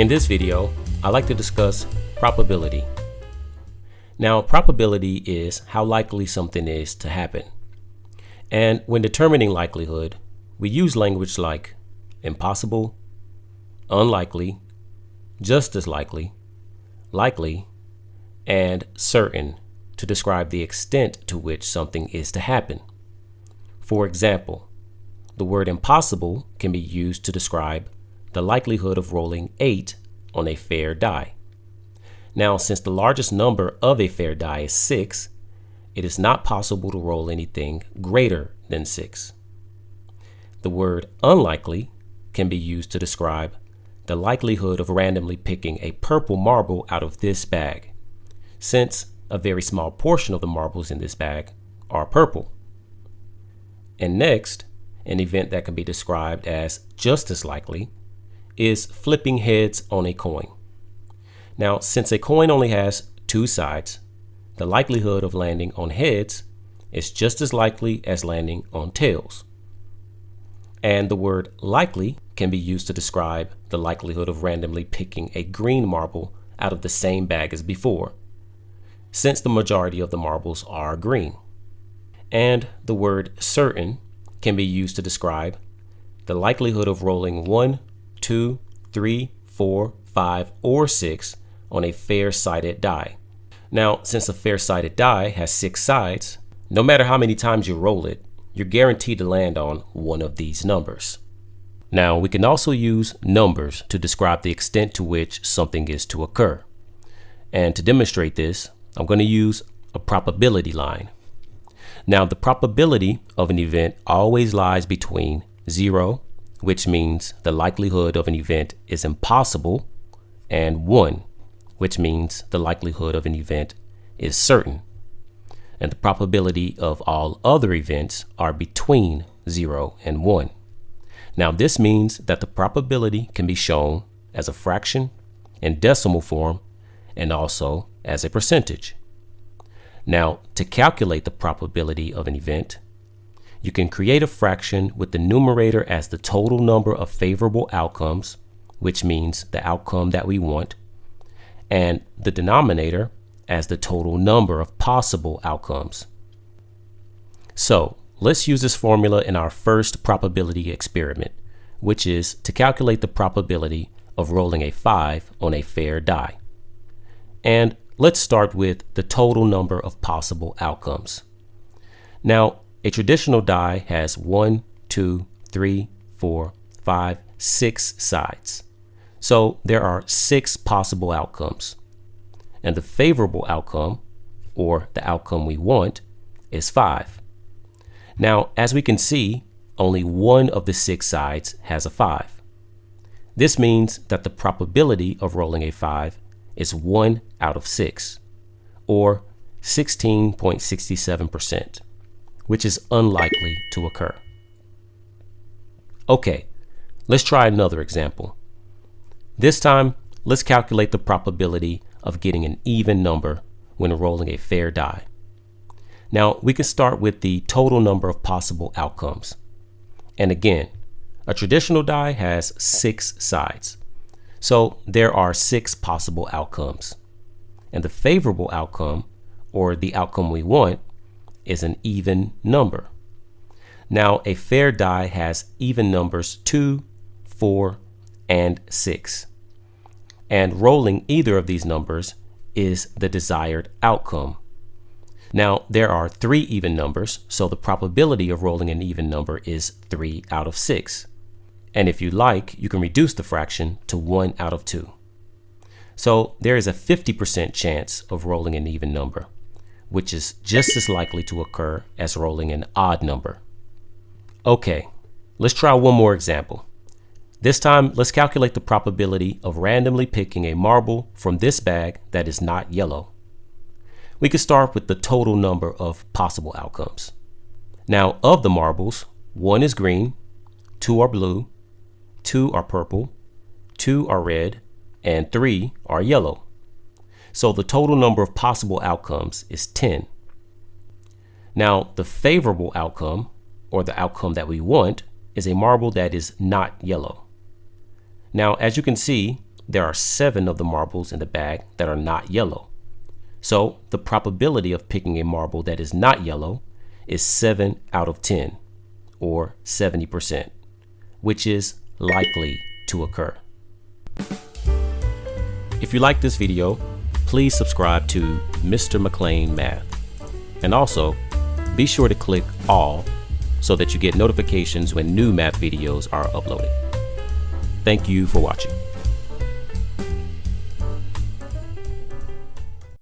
In this video, I like to discuss probability. Now, probability is how likely something is to happen. And when determining likelihood, we use language like impossible, unlikely, just as likely, likely, and certain to describe the extent to which something is to happen. For example, the word impossible can be used to describe the likelihood of rolling 8 on a fair die. Now, since the largest number of a fair die is 6, it is not possible to roll anything greater than 6. The word unlikely can be used to describe the likelihood of randomly picking a purple marble out of this bag, since a very small portion of the marbles in this bag are purple. And next, an event that can be described as just as likely is flipping heads on a coin. Now, since a coin only has 2 sides, the likelihood of landing on heads is just as likely as landing on tails. And the word likely can be used to describe the likelihood of randomly picking a green marble out of the same bag as before, since the majority of the marbles are green. And the word certain can be used to describe the likelihood of rolling 1, 2, 3, 4, 5, or 6 on a fair-sided die. Now, since a fair-sided die has 6 sides, no matter how many times you roll it, you're guaranteed to land on one of these numbers. Now, we can also use numbers to describe the extent to which something is to occur. And to demonstrate this, I'm going to use a probability line. Now, the probability of an event always lies between 0, which means the likelihood of an event is impossible, and 1, which means the likelihood of an event is certain. And the probability of all other events are between 0 and 1. Now, this means that the probability can be shown as a fraction, in decimal form, and also as a percentage. Now, to calculate the probability of an event, you can create a fraction with the numerator as the total number of favorable outcomes, which means the outcome that we want, and the denominator as the total number of possible outcomes. So let's use this formula in our first probability experiment, which is to calculate the probability of rolling a 5 on a fair die. And let's start with the total number of possible outcomes. Now, a traditional die has 1, 2, 3, 4, 5, 6 sides. So there are 6 possible outcomes. And the favorable outcome, or the outcome we want, is 5. Now, as we can see, only one of the 6 sides has a 5. This means that the probability of rolling a 5 is 1 out of 6, or 16.67%, which is unlikely to occur. Okay, let's try another example. This time, let's calculate the probability of getting an even number when rolling a fair die. Now, we can start with the total number of possible outcomes. And again, a traditional die has 6 sides. So there are 6 possible outcomes. And the favorable outcome, or the outcome we want, is an even number. Now, a fair die has even numbers 2, 4, and 6. And rolling either of these numbers is the desired outcome. Now, there are 3 even numbers, so the probability of rolling an even number is 3 out of 6. And if you like, you can reduce the fraction to 1 out of 2. So there is a 50% chance of rolling an even number, which is just as likely to occur as rolling an odd number. Okay, let's try one more example. This time, let's calculate the probability of randomly picking a marble from this bag that is not yellow. We can start with the total number of possible outcomes. Now, of the marbles, 1 is green, 2 are blue, 2 are purple, 2 are red, and 3 are yellow. So the total number of possible outcomes is 10. Now, the favorable outcome, or the outcome that we want, is a marble that is not yellow. Now, as you can see, there are 7 of the marbles in the bag that are not yellow. So the probability of picking a marble that is not yellow is 7 out of 10, or 70%, which is likely to occur. If you like this video, please subscribe to Mr. McLean Math. And also, be sure to click all so that you get notifications when new math videos are uploaded. Thank you for watching.